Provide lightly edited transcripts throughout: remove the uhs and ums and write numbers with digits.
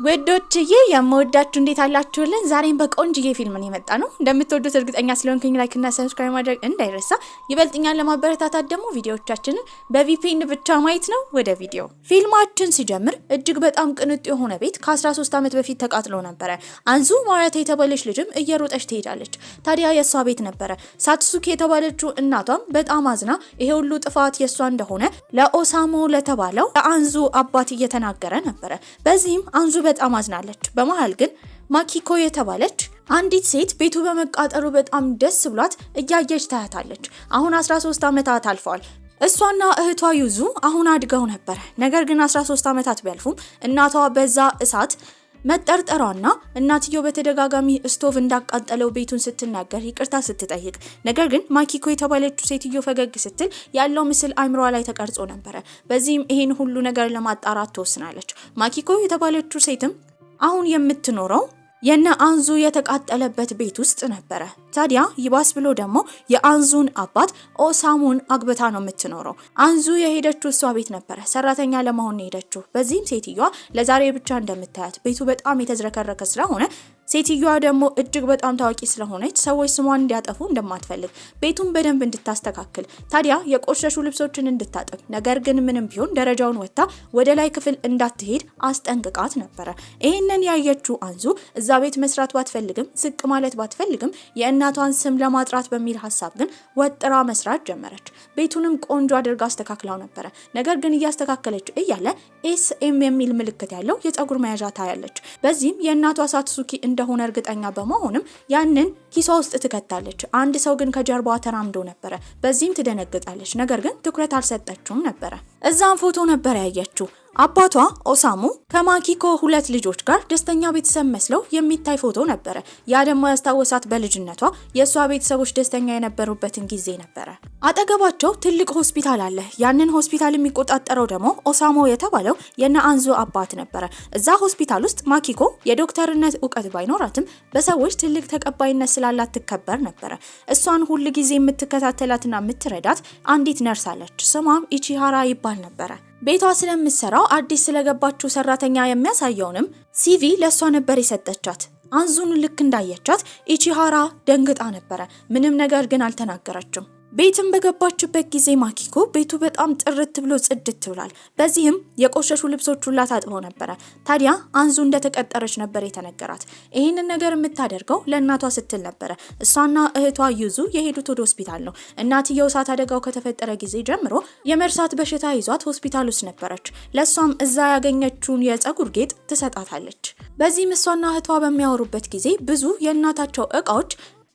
ወዶችዬ የምወዳችሁ እንዴት አላችሁልን? ዛሬም በቆንጅዬ ፊልም ነው የመጣ ነው። እንደምትወዱት እርግጠኛ ስለሆንኩኝ ላይክ እና ሰብስክራይብ ማድረግ እንዳይረሳ። ይበልጥኛል ለማበረታታት ደግሞ ቪዲዮዎቻችንን በቪፒኤን ብቻ ማየት ነው። ወደ ቪዲዮ ፊልማችን ሲጀምር እጅግ በጣም ቅንጡ የሆነ ቤት ከ13 ዓመት በፊት ተቃጥሎ ነበረ። አንዙ ማራታ የተባለች ልጅም እየሮጠች ትሄዳለች። ታዲያ የሷ ቤት ነበረ። ሳትሱኪ የተባለችው እናቷም በጣም አዝና ይሄ ሁሉ ጥፋት የሷ እንደሆነ ለኦሳሙ ለተባለው ለአንዙ አባት እየተናገረ ነበረ። በዚህም አንዙ በጣም አዝናለች። በመሃል ግን ማኪኮ የተባለች አንዲት ሴት ቤቱ በመቃጠሉ በጣም ደስ ብሏት እያየች ታያታለች። አሁን 13 ዓመታት አልፈዋል። እሷና እህቷ ዩዙ አሁን አድገው ነበር። ነገር ግን 13 ዓመታት ቢያልፉም እናቷ በዛ እሳት መጠርጠሯና እናትየው በተደጋጋሚ ስቶቭ እንዳቃጠለው ቤቱን ስትናገር ይቅርታ ስትጠይቅ፣ ነገር ግን ማኪኮ የተባለችው ሴትዮ ፈገግ ስትል ያለው ምስል አይምሯ ላይ ተቀርጾ ነበረ። በዚህም ይሄን ሁሉ ነገር ለማጣራት ትወስናለች። ማኪኮ የተባለችው ሴትም አሁን የምትኖረው የነ አንዙ የተቃጠለበት ቤት ውስጥ ነበረ። ታዲያ ይባስ ብሎ ደግሞ የአንዙን አባት ኦሳሙን አግብታ ነው የምትኖረው። አንዙ የሄደችው እሷ ቤት ነበረ፣ ሰራተኛ ለመሆን ሄደችው። በዚህም ሴትዮዋ ለዛሬ ብቻ እንደምታያት ቤቱ በጣም የተዝረከረከ ስለሆነ ሴትዮዋ ደግሞ እጅግ በጣም ታዋቂ ስለሆነች ሰዎች ስሟን እንዲያጠፉ እንደማትፈልግ ቤቱን በደንብ እንድታስተካክል፣ ታዲያ የቆሸሹ ልብሶችን እንድታጠብ፣ ነገር ግን ምንም ቢሆን ደረጃውን ወጥታ ወደ ላይ ክፍል እንዳትሄድ አስጠንቅቃት ነበረ። ይህንን ያየችው አንዙ እዛ ቤት መስራት ባትፈልግም ዝቅ ማለት ባትፈልግም የእናቷን ስም ለማጥራት በሚል ሀሳብ ግን ወጥራ መስራት ጀመረች። ቤቱንም ቆንጆ አድርጋ አስተካክላው ነበረ። ነገር ግን እያስተካከለች እያለ ኤስኤም የሚል ምልክት ያለው የፀጉር መያዣ ታያለች። በዚህም የእናቷ ሳትሱኪ እንደሆነ እርግጠኛ በመሆንም ያንን ኪሷ ውስጥ ትከታለች። አንድ ሰው ግን ከጀርባዋ ተራምዶ ነበረ። በዚህም ትደነግጣለች። ነገር ግን ትኩረት አልሰጠችውም ነበረ። እዛም ፎቶ ነበር ያየችው። አባቷ ኦሳሙ ከማኪኮ 2 ልጆች ጋር ደስተኛ ቤተሰብ መስለው የሚታይ ፎቶ ነበረ። ያ ደግሞ ያስታወሳት በልጅነቷ የእሷ ቤተሰቦች ደስተኛ የነበሩበትን ጊዜ ነበረ። አጠገባቸው ትልቅ ሆስፒታል አለ። ያንን ሆስፒታል የሚቆጣጠረው ደግሞ ኦሳሙ የተባለው የነ አንዙ አባት ነበረ። እዛ ሆስፒታል ውስጥ ማኪኮ የዶክተርነት እውቀት ባይኖራትም በሰዎች ትልቅ ተቀባይነት ስላላት ትከበር ነበረ። እሷን ሁል ጊዜ የምትከታተላትና የምትረዳት አንዲት ነርስ አለች። ስሟም ኢቺሃራ ይባል ነበረ። ቤቷ ስለምትሰራው አዲስ ስለገባችው ሰራተኛ የሚያሳየውንም ሲቪ ለሷ ነበር የሰጠቻት። አንዙን ልክ እንዳየቻት ኢቺሃራ ደንግጣ ነበረ። ምንም ነገር ግን አልተናገረችም። ቤትም በገባችበት ጊዜ ማኪኮ ቤቱ በጣም ጥርት ብሎ ጽድት ብሏል። በዚህም የቆሸሹ ልብሶች ሁላ ታጥበው ነበረ። ታዲያ አንዙ እንደተቀጠረች ነበር የተነገራት። ይህንን ነገር የምታደርገው ለእናቷ ስትል ነበረ። እሷና እህቷ ዩዙ የሄዱት ወደ ሆስፒታል ነው። እናትየው እሳት አደጋው ከተፈጠረ ጊዜ ጀምሮ የመርሳት በሽታ ይዟት ሆስፒታል ውስጥ ነበረች። ለሷም እዛ ያገኘችውን የፀጉር ጌጥ ትሰጣታለች። በዚህም እሷና እህቷ በሚያወሩበት ጊዜ ብዙ የእናታቸው እቃዎች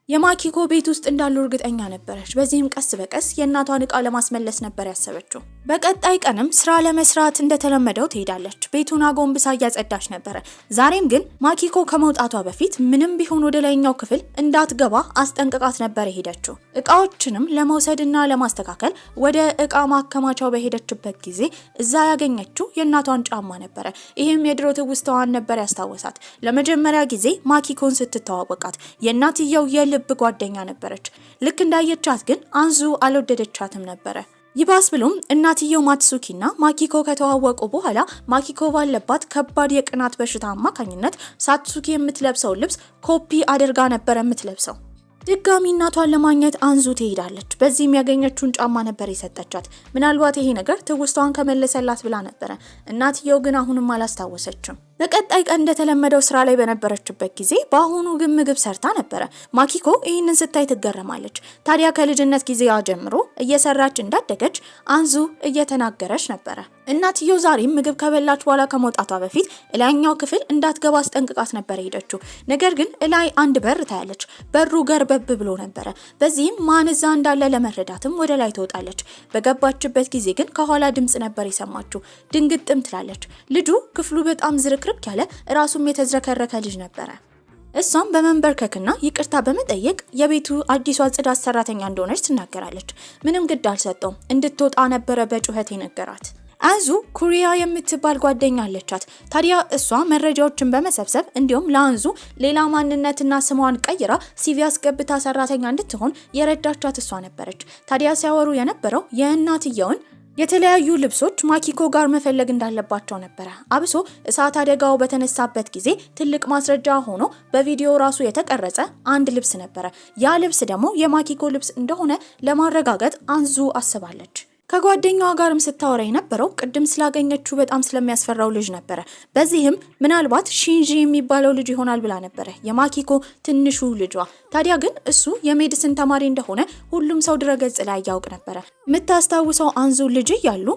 የማኪኮ ቤት ውስጥ እንዳሉ እርግጠኛ ነበረች። በዚህም ቀስ በቀስ የእናቷን እቃ ለማስመለስ ነበር ያሰበችው። በቀጣይ ቀንም ስራ ለመስራት እንደተለመደው ትሄዳለች። ቤቱን አጎንብሳ እያጸዳች ነበረ። ዛሬም ግን ማኪኮ ከመውጣቷ በፊት ምንም ቢሆን ወደ ላይኛው ክፍል እንዳትገባ አስጠንቅቃት ነበር የሄደችው። እቃዎችንም ለመውሰድና ለማስተካከል ወደ እቃ ማከማቻው በሄደችበት ጊዜ እዛ ያገኘችው የእናቷን ጫማ ነበረ። ይህም የድሮ ትውስታዋን ነበር ያስታወሳት። ለመጀመሪያ ጊዜ ማኪኮን ስትተዋወቃት የእናትየው ልብ ጓደኛ ነበረች። ልክ እንዳየቻት ግን አንዙ አልወደደቻትም ነበረ። ይባስ ብሎም እናትየው ማትሱኪና ማኪኮ ከተዋወቁ በኋላ ማኪኮ ባለባት ከባድ የቅናት በሽታ አማካኝነት ሳትሱኪ የምትለብሰው ልብስ ኮፒ አድርጋ ነበር የምትለብሰው። ድጋሚ እናቷን ለማግኘት አንዙ ትሄዳለች። በዚህም ያገኘችውን ጫማ ነበር የሰጠቻት። ምናልባት ይሄ ነገር ትውስታዋን ከመለሰላት ብላ ነበረ። እናትየው ግን አሁንም አላስታወሰችም። በቀጣይ ቀን እንደተለመደው ስራ ላይ በነበረችበት ጊዜ በአሁኑ ግን ምግብ ሰርታ ነበረ። ማኪኮ ይህንን ስታይ ትገረማለች። ታዲያ ከልጅነት ጊዜዋ ጀምሮ እየሰራች እንዳደገች አንዙ እየተናገረች ነበረ። እናትየው ዛሬም ምግብ ከበላች በኋላ ከመውጣቷ በፊት እላይኛው ክፍል እንዳትገባ አስጠንቅቃት ነበር ሄደችው። ነገር ግን እላይ አንድ በር ታያለች። በሩ ገርበብ ብሎ ነበረ። በዚህም ማን እዛ እንዳለ ለመረዳትም ወደ ላይ ትወጣለች። በገባችበት ጊዜ ግን ከኋላ ድምጽ ነበር የሰማችው። ድንግጥም ትላለች። ልጁ ክፍሉ በጣም ዝርክርክ ያለ ራሱም የተዝረከረከ ልጅ ነበረ። እሷም በመንበርከክና ይቅርታ በመጠየቅ የቤቱ አዲሷ ጽዳት ሰራተኛ እንደሆነች ትናገራለች። ምንም ግድ አልሰጠውም። እንድትወጣ ነበረ በጩኸት ነገራት። አንዙ ኩሪያ የምትባል ጓደኛ አለቻት። ታዲያ እሷ መረጃዎችን በመሰብሰብ እንዲሁም ለአንዙ ሌላ ማንነትና ስሟን ቀይራ ሲቪ አስገብታ ሰራተኛ እንድትሆን የረዳቻት እሷ ነበረች። ታዲያ ሲያወሩ የነበረው የእናትየውን የተለያዩ ልብሶች ማኪኮ ጋር መፈለግ እንዳለባቸው ነበረ። አብሶ እሳት አደጋው በተነሳበት ጊዜ ትልቅ ማስረጃ ሆኖ በቪዲዮ ራሱ የተቀረጸ አንድ ልብስ ነበረ። ያ ልብስ ደግሞ የማኪኮ ልብስ እንደሆነ ለማረጋገጥ አንዙ አስባለች። ከጓደኛዋ ጋርም ስታወራ የነበረው ቅድም ስላገኘችው በጣም ስለሚያስፈራው ልጅ ነበረ። በዚህም ምናልባት ሺንጂ የሚባለው ልጅ ይሆናል ብላ ነበረ፣ የማኪኮ ትንሹ ልጇ። ታዲያ ግን እሱ የሜዲሲን ተማሪ እንደሆነ ሁሉም ሰው ድረገጽ ላይ ያውቅ ነበረ። የምታስታውሰው አንዙ ልጅ እያሉ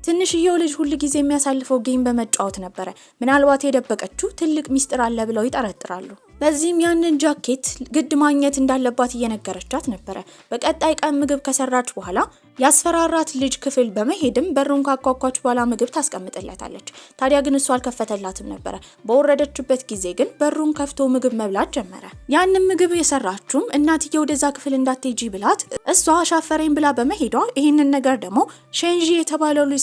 ትንሽየው ልጅ ሁሉ ጊዜ የሚያሳልፈው ጌም በመጫወት ነበረ። ምናልባት የደበቀችው ትልቅ ሚስጥር አለ ብለው ይጠረጥራሉ። በዚህም ያንን ጃኬት ግድ ማግኘት እንዳለባት እየነገረቻት ነበረ። በቀጣይ ቀን ምግብ ከሰራች በኋላ ያስፈራራት ልጅ ክፍል በመሄድም በሩን ካኳኳች በኋላ ምግብ ታስቀምጥለታለች። ታዲያ ግን እሱ አልከፈተላትም ነበረ። በወረደችበት ጊዜ ግን በሩን ከፍቶ ምግብ መብላት ጀመረ። ያንን ምግብ የሰራችውም እናትየው ወደዛ ክፍል እንዳትሄጂ ብላት እሷ አሻፈረኝ ብላ በመሄዷ ይህንን ነገር ደግሞ ሼንጂ የተባለው ልጅ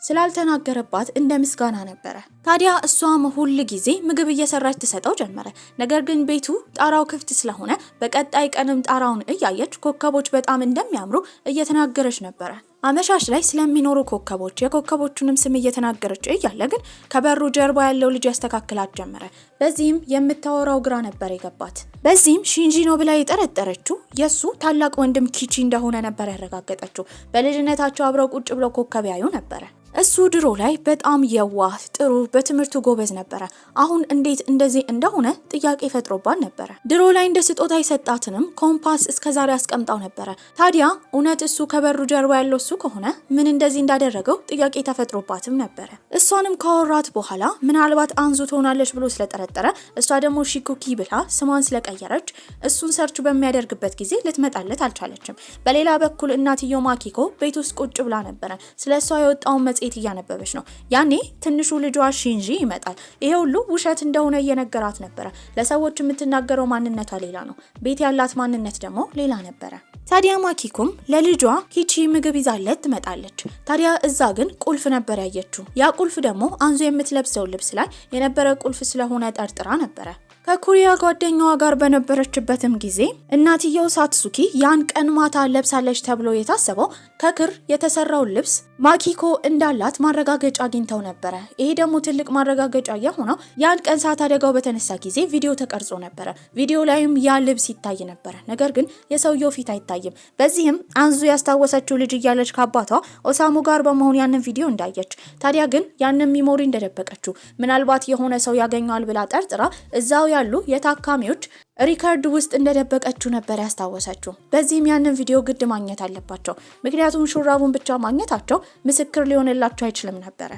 ስላልተናገረባት እንደ ምስጋና ነበረ። ታዲያ እሷም ሁል ጊዜ ምግብ እየሰራች ትሰጠው ጀመረ። ነገር ግን ቤቱ ጣራው ክፍት ስለሆነ በቀጣይ ቀንም ጣራውን እያየች ኮከቦች በጣም እንደሚያምሩ እየተናገረች ነበረ። አመሻሽ ላይ ስለሚኖሩ ኮከቦች የኮከቦቹንም ስም እየተናገረች እያለ ግን ከበሩ ጀርባ ያለው ልጅ ያስተካክላት ጀመረ። በዚህም የምታወራው ግራ ነበር የገባት። በዚህም ሺንጂ ነው ብላ የጠረጠረችው የሱ ታላቅ ወንድም ኪቺ እንደሆነ ነበር ያረጋገጠችው። በልጅነታቸው አብረው ቁጭ ብለው ኮከብ ያዩ ነበረ። እሱ ድሮ ላይ በጣም የዋህ ጥሩ፣ በትምህርቱ ጎበዝ ነበረ። አሁን እንዴት እንደዚህ እንደሆነ ጥያቄ ፈጥሮባት ነበረ። ድሮ ላይ እንደ ስጦታ የሰጣትንም ኮምፓስ እስከዛሬ አስቀምጣው ነበረ። ታዲያ እውነት እሱ ከበሩ ጀርባ ያለው እሱ ከሆነ ምን እንደዚህ እንዳደረገው ጥያቄ ተፈጥሮባትም ነበረ። እሷንም ካወራት በኋላ ምናልባት አንዙ ትሆናለች ብሎ ስለጠረጠረ እሷ ደግሞ ሺኩኪ ብላ ስሟን ስለቀየረች እሱን ሰርች በሚያደርግበት ጊዜ ልትመጣለት አልቻለችም። በሌላ በኩል እናትየው ማኪኮ ቤት ውስጥ ቁጭ ብላ ነበረ። ስለሷ የወጣውን መጽሔት እያነበበች ነው። ያኔ ትንሹ ልጇ ሺንጂ ይመጣል። ይሄ ሁሉ ውሸት እንደሆነ እየነገራት ነበረ። ለሰዎች የምትናገረው ማንነቷ ሌላ ነው፣ ቤት ያላት ማንነት ደግሞ ሌላ ነበረ። ታዲያ ማኪኮም ለልጇ ኪቺ ምግብ ይዛለት ትመጣለች። ታዲያ እዛ ግን ቁልፍ ነበር ያየችው። ያ ቁልፍ ደግሞ አንዙ የምትለብሰው ልብስ ላይ የነበረ ቁልፍ ስለሆነ ጠርጥራ ነበረ። ከኩሪያ ጓደኛዋ ጋር በነበረችበትም ጊዜ እናትየው ሳትሱኪ ያን ቀን ማታ ለብሳለች ተብሎ የታሰበው ከክር የተሰራው ልብስ ማኪኮ እንዳላት ማረጋገጫ አግኝተው ነበረ። ይሄ ደግሞ ትልቅ ማረጋገጫ የሆነው ያን ቀን እሳት አደጋው በተነሳ ጊዜ ቪዲዮ ተቀርጾ ነበረ። ቪዲዮ ላይም ያ ልብስ ይታይ ነበረ። ነገር ግን የሰውየው ፊት አይታይም። በዚህም አንዙ ያስታወሰችው ልጅ እያለች ከአባቷ ኦሳሙ ጋር በመሆን ያንን ቪዲዮ እንዳየች፣ ታዲያ ግን ያንን ሚሞሪ እንደደበቀችው ምናልባት የሆነ ሰው ያገኘዋል ብላ ጠርጥራ እዛው ያሉ የታካሚዎች ሪካርድ ውስጥ እንደደበቀችው ነበር ያስታወሰችው። በዚህም ያንን ቪዲዮ ግድ ማግኘት አለባቸው። ምክንያቱም ሹራቡን ብቻ ማግኘታቸው ምስክር ሊሆንላቸው አይችልም ነበረ።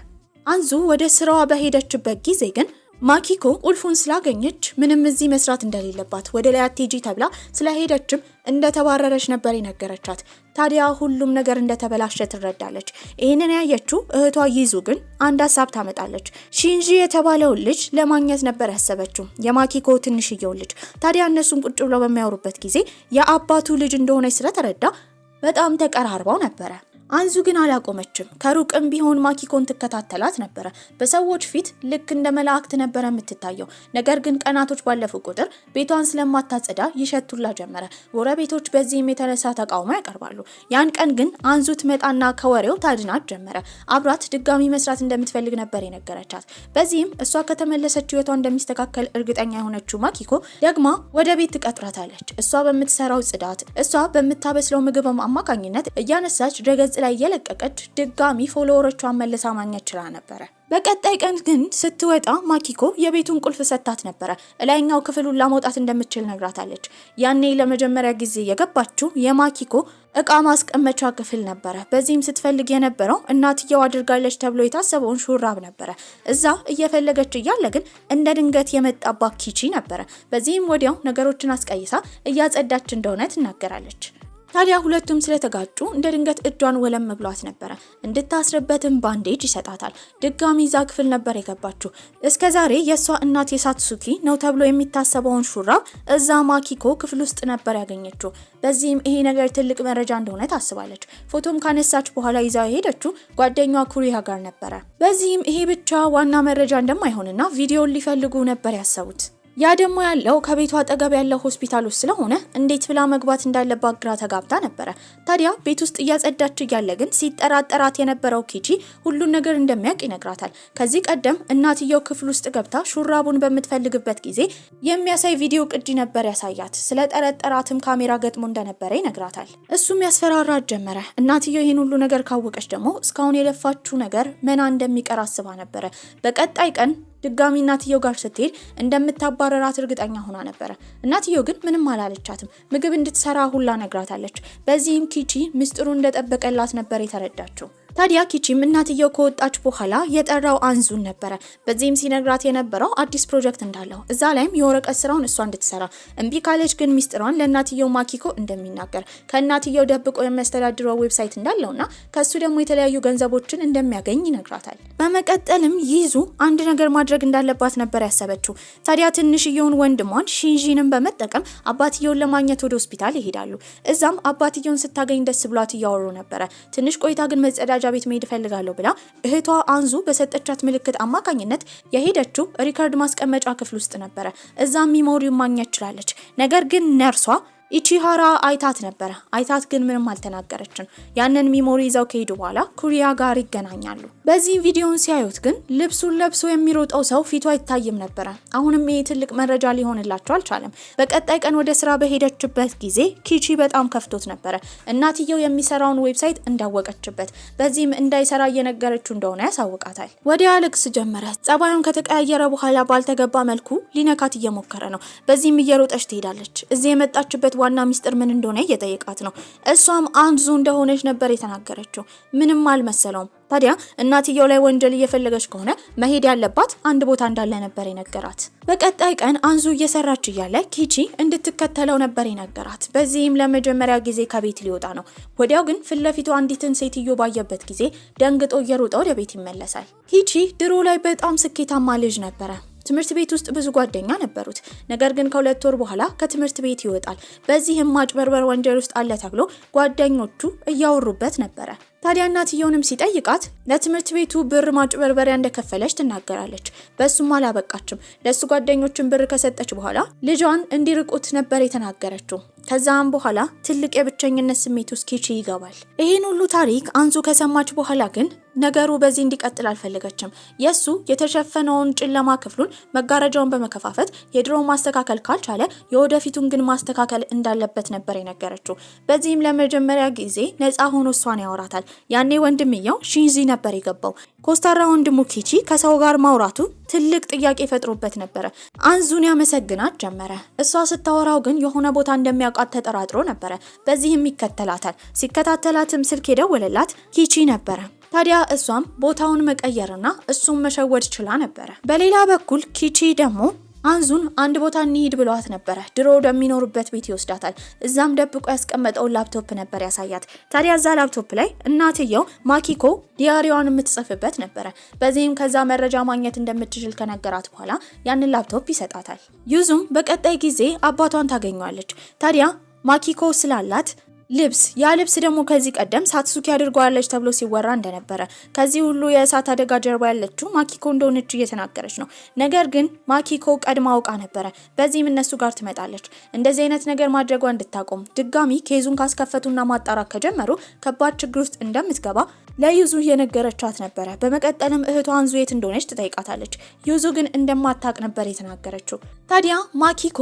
አንዙ ወደ ስራዋ በሄደችበት ጊዜ ግን ማኪኮ ቁልፉን ስላገኘች ምንም እዚህ መስራት እንደሌለባት ወደ ላይ አትሄጂ ተብላ ስለሄደችም እንደተባረረች ነበር የነገረቻት። ታዲያ ሁሉም ነገር እንደተበላሸ ትረዳለች። ይህንን ያየችው እህቷ ይዙ ግን አንድ ሀሳብ ታመጣለች። ሺንጂ የተባለውን ልጅ ለማግኘት ነበር ያሰበችው፣ የማኪኮ ትንሽየው ልጅ። ታዲያ እነሱን ቁጭ ብለው በሚያወሩበት ጊዜ የአባቱ ልጅ እንደሆነች ስለተረዳ በጣም ተቀራርበው ነበረ። አንዙ ግን አላቆመችም። ከሩቅም ቢሆን ማኪኮን ትከታተላት ነበረ። በሰዎች ፊት ልክ እንደ መላእክት ነበረ የምትታየው። ነገር ግን ቀናቶች ባለፉ ቁጥር ቤቷን ስለማታጸዳ ይሸቱላ ጀመረ። ጎረቤቶች በዚህም የተነሳ ተቃውሞ ያቀርባሉ። ያን ቀን ግን አንዙ ትመጣና ከወሬው ታድናት ጀመረ። አብራት ድጋሚ መስራት እንደምትፈልግ ነበር የነገረቻት። በዚህም እሷ ከተመለሰች ህይወቷ እንደሚስተካከል እርግጠኛ የሆነችው ማኪኮ ደግማ ወደ ቤት ትቀጥራታለች። እሷ በምትሰራው ጽዳት፣ እሷ በምታበስለው ምግብ አማካኝነት እያነሳች ድረገጽ ላይ የለቀቀች ድጋሚ ፎሎወሮቿን መልሳ ማግኘት ችላ ነበረ። በቀጣይ ቀን ግን ስትወጣ ማኪኮ የቤቱን ቁልፍ ሰጥታት ነበረ። ላይኛው ክፍሉን ለማውጣት እንደምትችል ነግራታለች። ያኔ ለመጀመሪያ ጊዜ የገባችው የማኪኮ እቃ ማስቀመጫ ክፍል ነበረ። በዚህም ስትፈልግ የነበረው እናትየው አድርጋለች ተብሎ የታሰበውን ሹራብ ነበረ። እዛ እየፈለገች እያለ ግን እንደ ድንገት የመጣባት ኪቺ ነበረ። በዚህም ወዲያው ነገሮችን አስቀይሳ እያጸዳች እንደሆነ ትናገራለች። ታዲያ ሁለቱም ስለተጋጩ እንደ ድንገት እጇን ወለም ብሏት ነበረ። እንድታስርበትም ባንዴጅ ይሰጣታል። ድጋሚ ዛ ክፍል ነበር የገባችው። እስከዛሬ የሷ እናት የሳትሱኪ ነው ተብሎ የሚታሰበውን ሹራብ እዛ ማኪኮ ክፍል ውስጥ ነበር ያገኘችው። በዚህም ይሄ ነገር ትልቅ መረጃ እንደሆነ ታስባለች። ፎቶም ካነሳች በኋላ ይዛው የሄደችው ጓደኛዋ ኩሪያ ጋር ነበረ። በዚህም ይሄ ብቻ ዋና መረጃ እንደማይሆንና ቪዲዮን ሊፈልጉ ነበር ያሰቡት። ያ ደግሞ ያለው ከቤቷ አጠገብ ያለው ሆስፒታል ውስጥ ስለሆነ እንዴት ብላ መግባት እንዳለባት ግራ ተጋብታ ነበረ። ታዲያ ቤት ውስጥ እያጸዳች እያለ ግን ሲጠራጠራት የነበረው ኪቺ ሁሉን ነገር እንደሚያውቅ ይነግራታል። ከዚህ ቀደም እናትየው ክፍል ውስጥ ገብታ ሹራቡን በምትፈልግበት ጊዜ የሚያሳይ ቪዲዮ ቅጂ ነበር ያሳያት። ስለጠረጠራትም ካሜራ ገጥሞ እንደነበረ ይነግራታል። እሱም ያስፈራራት ጀመረ። እናትየው ይህን ሁሉ ነገር ካወቀች ደግሞ እስካሁን የለፋችው ነገር መና እንደሚቀር አስባ ነበረ። በቀጣይ ቀን ድጋሚ እናትየው ጋር ስትሄድ እንደምታባረራት እርግጠኛ ሆና ነበረ። እናትየው ግን ምንም አላለቻትም። ምግብ እንድትሰራ ሁላ ነግራታለች። በዚህም ኪቺ ምስጢሩን እንደጠበቀላት ነበር የተረዳችው። ታዲያ ኪቺም እናትየው ከወጣች በኋላ የጠራው አንዙን ነበረ። በዚህም ሲነግራት የነበረው አዲስ ፕሮጀክት እንዳለው እዛ ላይም የወረቀት ስራውን እሷ እንድትሰራ እምቢ ካለች ግን ሚስጥሯን ለእናትየው ማኪኮ እንደሚናገር ከእናትየው ደብቆ የሚያስተዳድረው ዌብሳይት እንዳለውና ከሱ ደግሞ የተለያዩ ገንዘቦችን እንደሚያገኝ ይነግራታል። በመቀጠልም ይዙ አንድ ነገር ማድረግ እንዳለባት ነበር ያሰበችው። ታዲያ ትንሽየውን ወንድሟን ሺንጂንን በመጠቀም አባትየውን ለማግኘት ወደ ሆስፒታል ይሄዳሉ። እዛም አባትየውን ስታገኝ ደስ ብሏት እያወሩ ነበረ። ትንሽ ቆይታ ግን መጸዳጃ ቤት መሄድ ፈልጋለሁ ብላ እህቷ አንዙ በሰጠቻት ምልክት አማካኝነት የሄደችው ሪከርድ ማስቀመጫ ክፍል ውስጥ ነበረ። እዛም ሚሞሪውን ማግኘት ችላለች። ነገር ግን ነርሷ ኢቺሃራ አይታት ነበረ። አይታት ግን ምንም አልተናገረችም። ያንን ሚሞሪ ይዘው ከሄዱ በኋላ ኩሪያ ጋር ይገናኛሉ። በዚህ ቪዲዮን ሲያዩት ግን ልብሱን ለብሶ የሚሮጠው ሰው ፊቱ አይታይም ነበረ። አሁንም ይሄ ትልቅ መረጃ ሊሆንላቸው አልቻለም። በቀጣይ ቀን ወደ ስራ በሄደችበት ጊዜ ኪቺ በጣም ከፍቶት ነበረ። እናትየው የሚሰራውን ዌብሳይት እንዳወቀችበት በዚህም እንዳይሰራ እየነገረችው እንደሆነ ያሳውቃታል። ወዲያ ልቅስ ጀመረ። ጸባዩን ከተቀያየረ በኋላ ባልተገባ መልኩ ሊነካት እየሞከረ ነው። በዚህም እየሮጠች ትሄዳለች። እዚህ የመጣችበት ዋና ሚስጥር ምን እንደሆነ እየጠየቃት ነው። እሷም አንዙ እንደሆነች ነበር የተናገረችው። ምንም አልመሰለውም። ታዲያ እናትየው ላይ ወንጀል እየፈለገች ከሆነ መሄድ ያለባት አንድ ቦታ እንዳለ ነበር የነገራት። በቀጣይ ቀን አንዙ እየሰራች እያለ ኪቺ እንድትከተለው ነበር የነገራት። በዚህም ለመጀመሪያ ጊዜ ከቤት ሊወጣ ነው። ወዲያው ግን ፊት ለፊቱ አንዲትን ሴትዮ ባየበት ጊዜ ደንግጦ እየሮጠ ወደ ቤት ይመለሳል። ኪቺ ድሮ ላይ በጣም ስኬታማ ልጅ ነበረ። ትምህርት ቤት ውስጥ ብዙ ጓደኛ ነበሩት። ነገር ግን ከ2 ወር በኋላ ከትምህርት ቤት ይወጣል። በዚህም ማጭበርበር ወንጀል ውስጥ አለ ተብሎ ጓደኞቹ እያወሩበት ነበረ። ታዲያ እናትየውንም ሲጠይቃት ለትምህርት ቤቱ ብር ማጭበርበሪያ እንደከፈለች ትናገራለች። በሱም አላበቃችም። ለሱ ጓደኞችን ብር ከሰጠች በኋላ ልጇን እንዲርቁት ነበር የተናገረችው። ከዛም በኋላ ትልቅ የብቸኝነት ስሜት ውስጥ ኪቺ ይገባል። ይሄን ሁሉ ታሪክ አንዙ ከሰማች በኋላ ግን ነገሩ በዚህ እንዲቀጥል አልፈለገችም። የሱ የተሸፈነውን ጨለማ ክፍሉን መጋረጃውን በመከፋፈት የድሮውን ማስተካከል ካልቻለ የወደፊቱን ግን ማስተካከል እንዳለበት ነበር የነገረችው። በዚህም ለመጀመሪያ ጊዜ ነፃ ሆኖ እሷን ያወራታል። ያኔ ወንድምየው ሺንዚ ነበር የገባው። ኮስታራ ወንድሙ ኪቺ ከሰው ጋር ማውራቱ ትልቅ ጥያቄ ፈጥሮበት ነበረ። አንዙን ያመሰግናት ጀመረ። እሷ ስታወራው ግን የሆነ ቦታ እንደሚያውቃት ተጠራጥሮ ነበረ። በዚህም ይከተላታል። ሲከታተላትም ስልክ የደወለላት ኪቺ ነበረ። ታዲያ እሷም ቦታውን መቀየርና እሱም መሸወድ ችላ ነበረ። በሌላ በኩል ኪቺ ደግሞ አንዙን አንድ ቦታ እንሂድ ብለዋት ነበረ። ድሮ ወደሚኖርበት ቤት ይወስዳታል። እዛም ደብቆ ያስቀመጠውን ላፕቶፕ ነበር ያሳያት። ታዲያ እዛ ላፕቶፕ ላይ እናትየው ማኪኮ ዲያሪዋን የምትጽፍበት ነበረ። በዚህም ከዛ መረጃ ማግኘት እንደምትችል ከነገራት በኋላ ያንን ላፕቶፕ ይሰጣታል። ዩዙም በቀጣይ ጊዜ አባቷን ታገኘዋለች። ታዲያ ማኪኮ ስላላት ያ ልብስ ደግሞ ከዚህ ቀደም ሳትሱኪ አድርጓለች ተብሎ ሲወራ እንደነበረ ከዚህ ሁሉ የእሳት አደጋ ጀርባ ያለችው ማኪኮ እንደሆነች እየተናገረች ነው። ነገር ግን ማኪኮ ቀድማ አውቃ ነበረ። በዚህም እነሱ ጋር ትመጣለች። እንደዚህ አይነት ነገር ማድረጓ እንድታቆም ድጋሚ ኬዙን ካስከፈቱና ማጣራት ከጀመሩ ከባድ ችግር ውስጥ እንደምትገባ ለዩዙ እየነገረቻት ነበረ። በመቀጠልም እህቷ አንዙ የት እንደሆነች ትጠይቃታለች። ዩዙ ግን እንደማታቅ ነበር የተናገረችው። ታዲያ ማኪኮ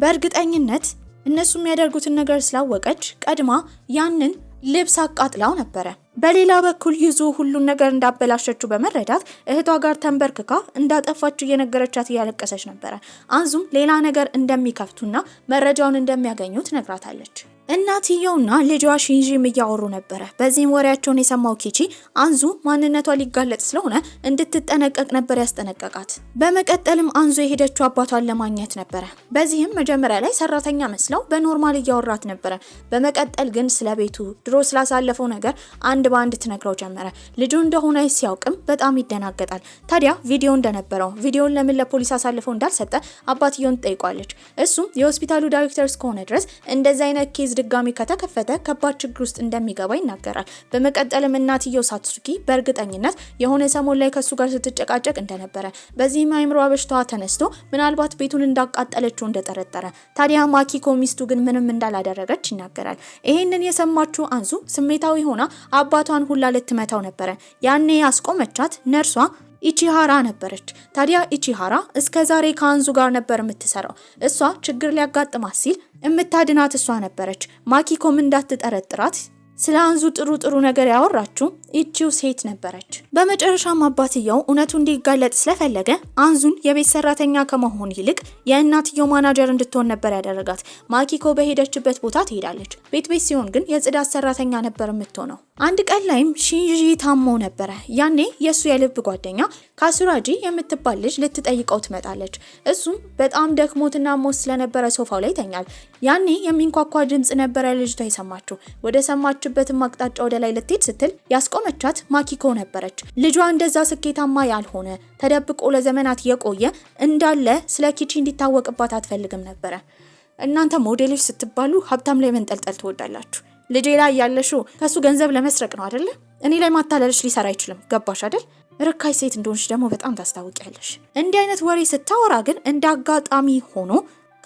በእርግጠኝነት እነሱ የሚያደርጉትን ነገር ስላወቀች ቀድማ ያንን ልብስ አቃጥላው ነበረ። በሌላ በኩል ይዙ ሁሉን ነገር እንዳበላሸችው በመረዳት እህቷ ጋር ተንበርክካ እንዳጠፋችው እየነገረቻት እያለቀሰች ነበረ። አንዙም ሌላ ነገር እንደሚከፍቱና መረጃውን እንደሚያገኙ ትነግራታለች። እናትየውና ልጇ ሺንጂም እያወሩ ነበረ። በዚህም ወሬያቸውን የሰማው ኪቺ አንዙ ማንነቷ ሊጋለጥ ስለሆነ እንድትጠነቀቅ ነበር ያስጠነቀቃት። በመቀጠልም አንዙ የሄደችው አባቷን ለማግኘት ነበረ። በዚህም መጀመሪያ ላይ ሰራተኛ መስለው በኖርማል እያወራት ነበረ። በመቀጠል ግን ስለ ቤቱ ድሮ ስላሳለፈው ነገር አንድ በአንድ ትነግረው ጀመረ። ልጁ እንደሆነ ሲያውቅም በጣም ይደናገጣል። ታዲያ ቪዲዮ እንደነበረው ቪዲዮን ለምን ለፖሊስ አሳልፈው እንዳልሰጠ አባትየውን ትጠይቋለች። እሱም የሆስፒታሉ ዳይሬክተር እስከሆነ ድረስ እንደዚህ አይነት ኬዝ ድጋሚ ከተከፈተ ከባድ ችግር ውስጥ እንደሚገባ ይናገራል። በመቀጠልም እናትየው ሳትሱኪ በእርግጠኝነት የሆነ ሰሞን ላይ ከሱ ጋር ስትጨቃጨቅ እንደነበረ፣ በዚህም አእምሮ በሽታዋ ተነስቶ ምናልባት ቤቱን እንዳቃጠለችው እንደጠረጠረ፣ ታዲያ ማኪኮ ሚስቱ ግን ምንም እንዳላደረገች ይናገራል። ይሄንን የሰማችው አንዙ ስሜታዊ ሆና አባቷን ሁላ ልትመታው ነበረ። ያኔ ያስቆመቻት ነርሷ ኢቺሃራ ነበረች። ታዲያ ኢቺሃራ እስከዛሬ ከአንዙ ጋር ነበር የምትሰራው። እሷ ችግር ሊያጋጥማት ሲል የምታድናት እሷ ነበረች። ማኪኮም እንዳትጠረጥራት ስለ አንዙ ጥሩ ነገር ያወራችው እቺው ሴት ነበረች። በመጨረሻም አባትየው እውነቱ እንዲጋለጥ ስለፈለገ አንዙን የቤት ሰራተኛ ከመሆን ይልቅ የእናትየው ማናጀር እንድትሆን ነበር ያደረጋት። ማኪኮ በሄደችበት ቦታ ትሄዳለች። ቤት ሲሆን ግን የጽዳት ሰራተኛ ነበር የምትሆነው። አንድ ቀን ላይም ሺንጂ ታሞ ነበረ። ያኔ የሱ የልብ ጓደኛ ካሱራጂ የምትባል ልጅ ልትጠይቀው ትመጣለች። እሱም በጣም ደክሞትና ሞት ስለነበረ ሶፋው ላይ ተኛል። ያኔ የሚንኳኳ ድምጽ ነበረ ልጅቷ የሰማችው። ወደ ሰማችበትም አቅጣጫ ወደ ላይ ልትሄድ ስትል ያስቆመቻት ማኪኮ ነበረች። ልጇ እንደዛ ስኬታማ ያልሆነ ተደብቆ ለዘመናት የቆየ እንዳለ ስለ ኪቺ እንዲታወቅባት አትፈልግም ነበረ። እናንተ ሞዴሎች ስትባሉ ሀብታም ላይ መንጠልጠል ትወዳላችሁ። ልጄ ላይ ያለሽው ከሱ ገንዘብ ለመስረቅ ነው አይደለ? እኔ ላይ ማታለልሽ ሊሰራ አይችልም። ገባሽ አይደል? ርካሽ ሴት እንደሆንሽ ደግሞ በጣም ታስታውቂያለሽ። እንዲህ አይነት ወሬ ስታወራ ግን እንደ አጋጣሚ ሆኖ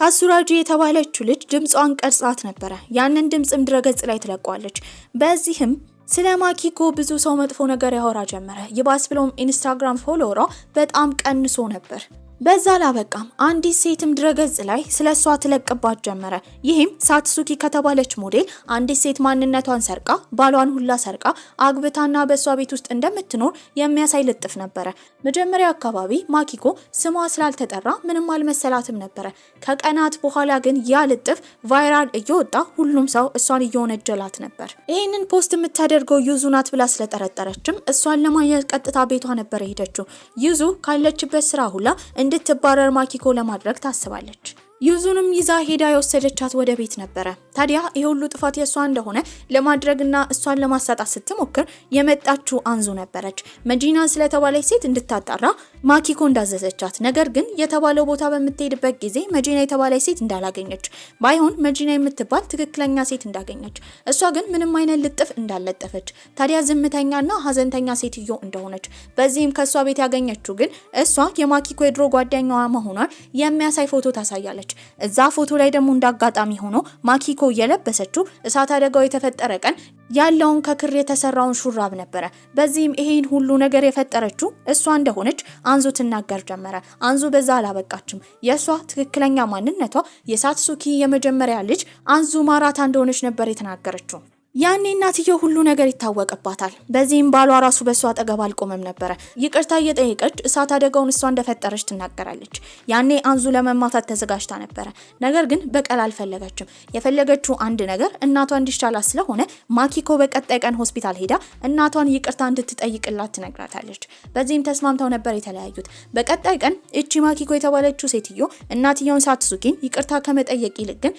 ካሱራጂ የተባለችው ልጅ ድምጿን ቀርጻት ነበረ። ያንን ድምጽም ድረገጽ ላይ ትለቋለች። በዚህም ስለ ማኪኮ ብዙ ሰው መጥፎ ነገር ያወራ ጀመረ። ይባስ ብሎም ኢንስታግራም ፎሎወሯ በጣም ቀንሶ ነበር። በዛ ላበቃም አንዲት ሴትም ድረገጽ ላይ ስለሷ ትለቅባት ጀመረ። ይህም ሳትሱኪ ከተባለች ሞዴል አንዲት ሴት ማንነቷን ሰርቃ ባሏን ሁላ ሰርቃ አግብታና በሷ ቤት ውስጥ እንደምትኖር የሚያሳይ ልጥፍ ነበረ። መጀመሪያ አካባቢ ማኪኮ ስሟ ስላልተጠራ ምንም አልመሰላትም ነበረ። ከቀናት በኋላ ግን ያ ልጥፍ ቫይራል እየወጣ ሁሉም ሰው እሷን እየወነጀላት ነበር። ይህንን ፖስት የምታደርገው ዩዙ ናት ብላ ስለጠረጠረችም እሷን ለማግኘት ቀጥታ ቤቷ ነበር የሄደችው። ዩዙ ካለችበት ስራ ሁላ እንድትባረር ማኪኮ ለማድረግ ታስባለች። ዩዙንም ይዛ ሄዳ የወሰደቻት ወደ ቤት ነበረ። ታዲያ ይሄ ሁሉ ጥፋት የሷ እንደሆነ ለማድረግና እሷን ለማሳጣት ስትሞክር የመጣችው አንዙ ነበረች። መጂና ስለተባለች ሴት እንድታጣራ ማኪኮ እንዳዘዘቻት፣ ነገር ግን የተባለው ቦታ በምትሄድበት ጊዜ መጂና የተባለች ሴት እንዳላገኘች፣ ባይሆን መጂና የምትባል ትክክለኛ ሴት እንዳገኘች፣ እሷ ግን ምንም አይነት ልጥፍ እንዳልለጠፈች፣ ታዲያ ዝምተኛና ሀዘንተኛ ሴትዮ እንደሆነች፣ በዚህም ከሷ ቤት ያገኘችው ግን እሷ የማኪኮ የድሮ ጓደኛዋ መሆኗን የሚያሳይ ፎቶ ታሳያለች። እዛ ፎቶ ላይ ደግሞ እንዳጋጣሚ ሆኖ ማኪኮ የለበሰችው እሳት አደጋው የተፈጠረ ቀን ያለውን ከክር የተሰራውን ሹራብ ነበረ። በዚህም ይሄን ሁሉ ነገር የፈጠረችው እሷ እንደሆነች አንዙ ትናገር ጀመረ። አንዙ በዛ አላበቃችም። የሷ ትክክለኛ ማንነቷ የሳትሱኪ የመጀመሪያ ልጅ አንዙ ማራታ እንደሆነች ነበር የተናገረችው። ያኔ እናትየው ሁሉ ነገር ይታወቅባታል። በዚህም ባሏ ራሱ በሷ አጠገብ አልቆመም ነበረ። ይቅርታ እየጠየቀች እሳት አደጋውን እሷ እንደፈጠረች ትናገራለች። ያኔ አንዙ ለመማታት ተዘጋጅታ ነበረ። ነገር ግን በቀል አልፈለገችም። የፈለገችው አንድ ነገር እናቷ እንዲሻላት ስለሆነ ማኪኮ በቀጣይ ቀን ሆስፒታል ሄዳ እናቷን ይቅርታ እንድትጠይቅላት ትነግራታለች። በዚህም ተስማምተው ነበር የተለያዩት። በቀጣይ ቀን እቺ ማኪኮ የተባለችው ሴትዮ እናትየውን ሳትሱኪን ይቅርታ ከመጠየቅ ይልቅ ግን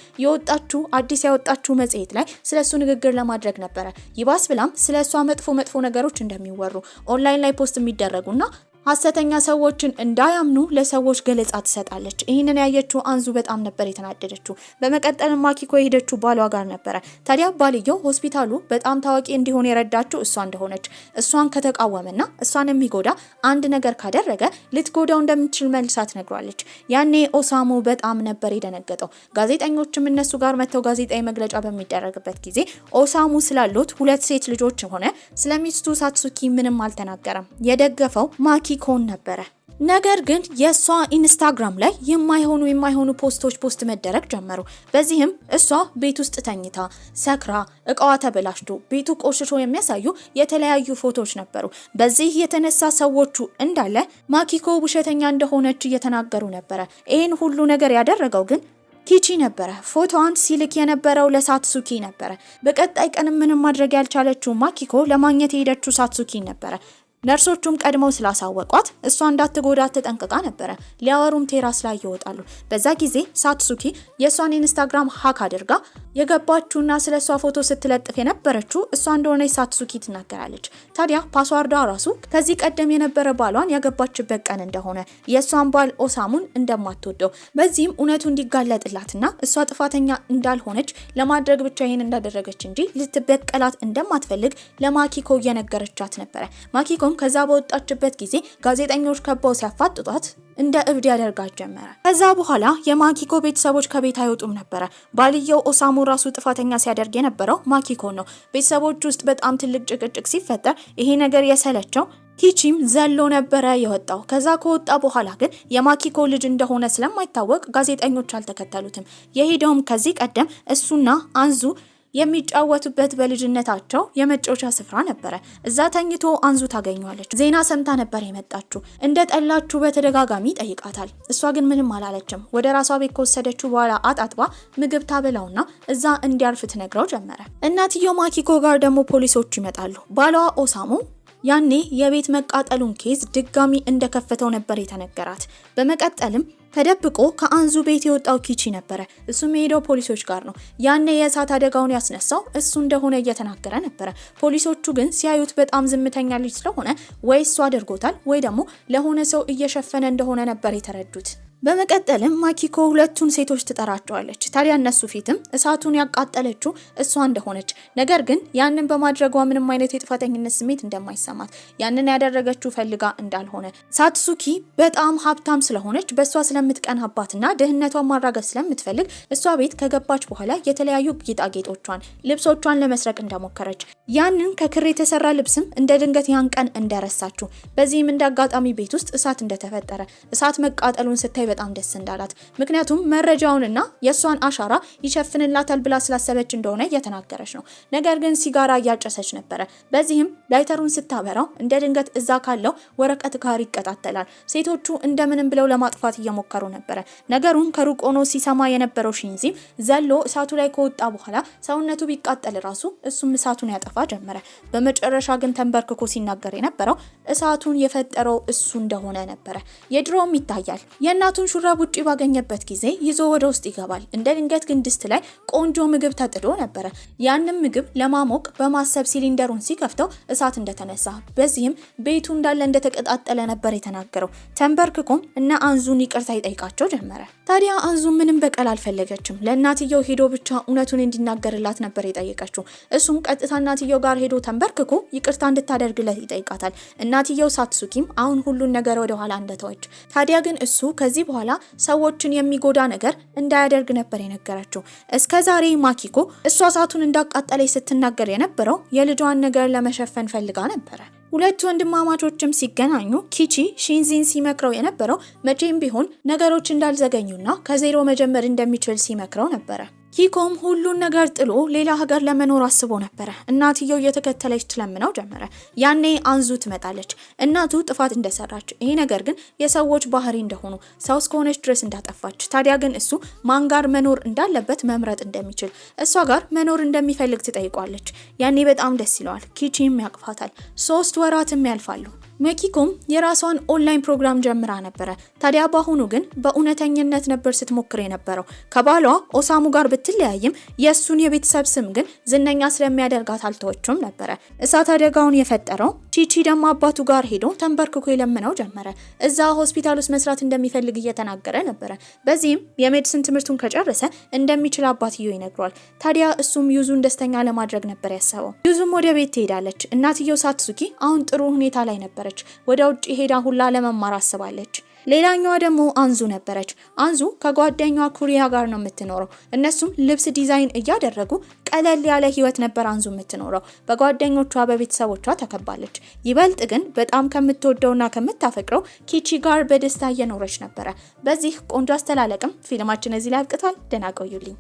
አዲስ ያወጣችው መጽሔት ላይ ስለሱ ንግግር ለማድረግ ነበረ። ይባስ ብላም ስለሷ መጥፎ ነገሮች እንደሚወሩ ኦንላይን ላይ ፖስት የሚደረጉና ሐሰተኛ ሰዎችን እንዳያምኑ ለሰዎች ገለጻ ትሰጣለች። ይህንን ያየችው አንዙ በጣም ነበር የተናደደችው። በመቀጠል ማኪኮ የሄደችው ባሏ ጋር ነበረ። ታዲያ ባልየው ሆስፒታሉ በጣም ታዋቂ እንዲሆን የረዳችው እሷ እንደሆነች፣ እሷን ከተቃወመና እሷን የሚጎዳ አንድ ነገር ካደረገ ልትጎዳው እንደምትችል መልሳ ትነግሯለች። ያኔ ኦሳሙ በጣም ነበር የደነገጠው። ጋዜጠኞችም እነሱ ጋር መተው ጋዜጣዊ መግለጫ በሚደረግበት ጊዜ ኦሳሙ ስላሉት 2 ሴት ልጆች ሆነ ስለሚስቱ ሳትሱኪ ምንም አልተናገረም። የደገፈው ማኪኮን ነበረ። ነገር ግን የሷ ኢንስታግራም ላይ የማይሆኑ ፖስት መደረግ ጀመሩ። በዚህም እሷ ቤት ውስጥ ተኝታ ሰክራ እቃዋ ተበላሽቶ ቤቱ ቆሽሾ የሚያሳዩ የተለያዩ ፎቶዎች ነበሩ። በዚህ የተነሳ ሰዎቹ እንዳለ ማኪኮ ውሸተኛ እንደሆነች እየተናገሩ ነበረ። ይህን ሁሉ ነገር ያደረገው ግን ኪቺ ነበረ። ፎቶዋን ሲልክ የነበረው ለሳትሱኪ ነበረ። በቀጣይ ቀን ምንም ማድረግ ያልቻለችው ማኪኮ ለማግኘት የሄደችው ሳትሱኪ ነበረ። ነርሶቹም ቀድመው ስላሳወቋት እሷ እንዳትጎዳት ተጠንቅቃ ነበረ። ሊያወሩም ቴራስ ላይ ይወጣሉ። በዛ ጊዜ ሳትሱኪ የሷን ኢንስታግራም ሃክ አድርጋ የገባችውና ስለሷ ፎቶ ስትለጥፍ የነበረችው እሷ እንደሆነች ሳትሱኪ ትናገራለች። ታዲያ ፓስዋርዷ ራሱ ከዚህ ቀደም የነበረ ባሏን ያገባችበት ቀን እንደሆነ የሷን ባል ኦሳሙን እንደማትወደው በዚህም እውነቱ እንዲጋለጥላትና እሷ ጥፋተኛ እንዳልሆነች ለማድረግ ብቻ ይሄን እንዳደረገች እንጂ ልትበቀላት እንደማትፈልግ ለማኪኮ እየነገረቻት ነበረ። ማኪኮም ከዛ በወጣችበት ጊዜ ጋዜጠኞች ከበው ሲያፋጥጧት እንደ እብድ ያደርጋት ጀመረ። ከዛ በኋላ የማኪኮ ቤተሰቦች ከቤት አይወጡም ነበረ። ባልየው ኦሳሙ ራሱ ጥፋተኛ ሲያደርግ የነበረው ማኪኮ ነው። ቤተሰቦች ውስጥ በጣም ትልቅ ጭቅጭቅ ሲፈጠር ይሄ ነገር የሰለቸው ኪቺም ዘሎ ነበረ የወጣው። ከዛ ከወጣ በኋላ ግን የማኪኮ ልጅ እንደሆነ ስለማይታወቅ ጋዜጠኞች አልተከተሉትም። የሄደውም ከዚህ ቀደም እሱና አንዙ የሚጫወቱበት በልጅነታቸው የመጫወቻ ስፍራ ነበረ። እዛ ተኝቶ አንዙ ታገኘዋለች። ዜና ሰምታ ነበር የመጣችው። እንደ ጠላችሁ በተደጋጋሚ ጠይቃታል። እሷ ግን ምንም አላለችም። ወደ ራሷ ቤት ከወሰደችው በኋላ አጣጥባ ምግብ ታበላውና እዛ እንዲያርፍ ትነግረው ጀመረ። እናትየው ማኪኮ ጋር ደግሞ ፖሊሶች ይመጣሉ። ባሏ ኦሳሙ ያኔ የቤት መቃጠሉን ኬዝ ድጋሚ እንደከፈተው ነበር የተነገራት። በመቀጠልም ተደብቆ ከአንዙ ቤት የወጣው ኪቺ ነበረ። እሱም የሄደው ፖሊሶች ጋር ነው። ያኔ የእሳት አደጋውን ያስነሳው እሱ እንደሆነ እየተናገረ ነበረ። ፖሊሶቹ ግን ሲያዩት በጣም ዝምተኛ ልጅ ስለሆነ ወይ እሱ አድርጎታል ወይ ደግሞ ለሆነ ሰው እየሸፈነ እንደሆነ ነበር የተረዱት። በመቀጠልም ማኪኮ ሁለቱን ሴቶች ትጠራቸዋለች። ታዲያ እነሱ ፊትም እሳቱን ያቃጠለችው እሷ እንደሆነች፣ ነገር ግን ያንን በማድረጓ ምንም አይነት የጥፋተኝነት ስሜት እንደማይሰማት፣ ያንን ያደረገችው ፈልጋ እንዳልሆነ፣ ሳትሱኪ በጣም ሀብታም ስለሆነች በእሷ ስለምትቀናባትና ድህነቷን ማራገፍ ስለምትፈልግ እሷ ቤት ከገባች በኋላ የተለያዩ ጌጣጌጦቿን፣ ልብሶቿን ለመስረቅ እንደሞከረች፣ ያንን ከክር የተሰራ ልብስም እንደ ድንገት ያን ቀን እንደረሳችው፣ በዚህም እንደ አጋጣሚ ቤት ውስጥ እሳት እንደተፈጠረ፣ እሳት መቃጠሉን ስታይ በጣም ደስ እንዳላት፣ ምክንያቱም መረጃውንና የሷን አሻራ ይሸፍንላታል ብላ ስላሰበች እንደሆነ እየተናገረች ነው። ነገር ግን ሲጋራ እያጨሰች ነበረ። በዚህም ላይተሩን ስታበራው እንደ ድንገት እዛ ካለው ወረቀት ጋር ይቀጣጠላል። ሴቶቹ እንደምንም ብለው ለማጥፋት እየሞከሩ ነበረ። ነገሩን ከሩቅ ሆኖ ሲሰማ የነበረው ሺንዚም ዘሎ እሳቱ ላይ ከወጣ በኋላ ሰውነቱ ቢቃጠል ራሱ እሱም እሳቱን ያጠፋ ጀመረ። በመጨረሻ ግን ተንበርክኮ ሲናገር የነበረው እሳቱን የፈጠረው እሱ እንደሆነ ነበረ። የድሮውም ይታያል። የእናቱን ሹራብ ውጪ ባገኘበት ጊዜ ይዞ ወደ ውስጥ ይገባል። እንደ ድንገት ግን ድስት ላይ ቆንጆ ምግብ ተጥዶ ነበረ። ያንን ምግብ ለማሞቅ በማሰብ ሲሊንደሩን ሲከፍተው እሳት እንደተነሳ፣ በዚህም ቤቱ እንዳለ እንደተቀጣጠለ ነበር የተናገረው። ተንበርክኮም እና አንዙን ይቅርታ ይጠይቃቸው ጀመረ። ታዲያ አንዙ ምንም በቀል አልፈለገችም። ለእናትየው ሄዶ ብቻ እውነቱን እንዲናገርላት ነበር የጠየቀችው። እሱም ቀጥታ እናትየው ጋር ሄዶ ተንበርክኮ ይቅርታ እንድታደርግለት ይጠይቃታል። እናትየው ሳትሱኪም አሁን ሁሉን ነገር ወደ ኋላ እንደተወች፣ ታዲያ ግን እሱ ከዚህ በኋላ ሰዎችን የሚጎዳ ነገር እንዳያደርግ ነበር የነገረችው። እስከዛሬ ማኪኮ እሷ እሳቱን እንዳቃጠለች ስትናገር የነበረው የልጇን ነገር ለመሸፈን ፈልጋ ነበረ። ሁለቱ ወንድማማቾችም ሲገናኙ ኪቺ ሺንዚን ሲመክረው የነበረው መቼም ቢሆን ነገሮች እንዳልዘገኙና ከዜሮ መጀመር እንደሚችል ሲመክረው ነበረ። ኪኮም ሁሉን ነገር ጥሎ ሌላ ሀገር ለመኖር አስቦ ነበረ። እናትየው እየተከተለች ትለምነው ጀመረ። ያኔ አንዙ ትመጣለች። እናቱ ጥፋት እንደሰራች፣ ይሄ ነገር ግን የሰዎች ባህሪ እንደሆኑ፣ ሰው እስከሆነች ድረስ እንዳጠፋች፣ ታዲያ ግን እሱ ማን ጋር መኖር እንዳለበት መምረጥ እንደሚችል፣ እሷ ጋር መኖር እንደሚፈልግ ትጠይቋለች። ያኔ በጣም ደስ ይለዋል። ኪቺም ያቅፋታል። 3 ወራትም ያልፋሉ። ማኪኮም የራሷን ኦንላይን ፕሮግራም ጀምራ ነበረ። ታዲያ በአሁኑ ግን በእውነተኝነት ነበር ስትሞክር የነበረው። ከባሏ ኦሳሙ ጋር ብትለያይም የእሱን የቤተሰብ ስም ግን ዝነኛ ስለሚያደርጋት አልተወችም ነበረ። እሳት አደጋውን የፈጠረው ቺቺ ደግሞ አባቱ ጋር ሄዶ ተንበርክኮ የለምነው ጀመረ። እዛ ሆስፒታል ውስጥ መስራት እንደሚፈልግ እየተናገረ ነበረ። በዚህም የሜዲሲን ትምህርቱን ከጨረሰ እንደሚችል አባትየው ይነግሯል። ታዲያ እሱም ዩዙን ደስተኛ ለማድረግ ነበር ያሰበው። ዩዙም ወደ ቤት ትሄዳለች። እናትየው ሳትሱኪ አሁን ጥሩ ሁኔታ ላይ ነበረች። ወደ ውጭ ሄዳ ሁላ ለመማር አስባለች። ሌላኛዋ ደግሞ አንዙ ነበረች። አንዙ ከጓደኛዋ ኩሪያ ጋር ነው የምትኖረው። እነሱም ልብስ ዲዛይን እያደረጉ ቀለል ያለ ህይወት ነበር አንዙ የምትኖረው። በጓደኞቿ በቤተሰቦቿ ተከባለች። ይበልጥ ግን በጣም ከምትወደውና ከምታፈቅረው ኪቺ ጋር በደስታ እየኖረች ነበረ። በዚህ ቆንጆ አስተላለቅም ፊልማችን እዚህ ላይ አብቅቷል። ደህና ቆዩልኝ።